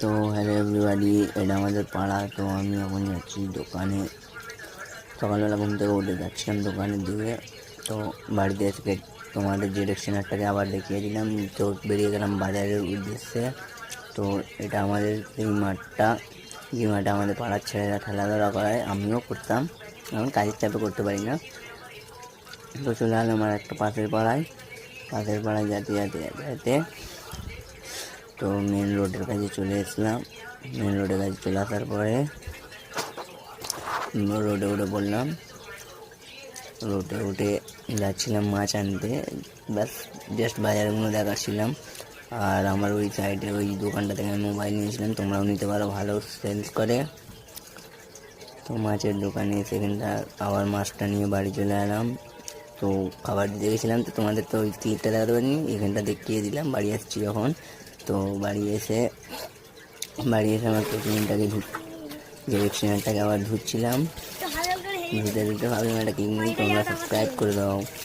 তো hello everybody, এটা আমাদের পাড়া। তো আমি এখন যাচ্ছি দোকানে। সকালবেলা ঘুম থেকে উঠে যাচ্ছিলাম দোকানের দিকে। তো বাড়িতে এসে তোমাদের ডিরেকশনারটাকে আবার দেখিয়ে দিলাম। তো বেরিয়ে গেলাম বাজারের উদ্দেশ্যে। তো এটা আমাদের এই মাঠটা, যে মাঠে আমাদের পাড়ার ছেলেরা খেলাধুলা করায়, আমিও করতাম। এখন কাজের চাপে করতে পারি না। তো চলে এলাম আমার একটা পাশের পাড়ায় যেতে যেতে যেতে যেতে তো মেন রোডের কাছে চলে এসলাম। মেন রোডের কাছে চলে আসার পরে রোডে উঠে পড়লাম। রোডে উঠে যাচ্ছিলাম মাছ আনতে। ব্যাস জাস্ট বাজারগুলো দেখাচ্ছিলাম। আর আমার ওই সাইডে ওই দোকানটা থেকে আমি মোবাইল নিয়েছিলাম, তোমরাও নিতে পারো, ভালো সেলস করে। তো মাছের দোকানে সেখানটা আবার মাছটা নিয়ে বাড়ি চলে এলাম। তো খাবার দিতে গেছিলাম, তো তোমাদের তো ওই ক্লিপটা দেখাতে পারিনি, এখানটা দেখিয়ে দিলাম। বাড়ি আসছি যখন, তো বাড়ি এসে আমার টিফিনটাকে ডিরেকশনারটাকে আবার ধুচ্ছিলাম। ধুতে ভাবলাম একটা ক্লিপ নিই, তোমরা সাবস্ক্রাইব করে দাও।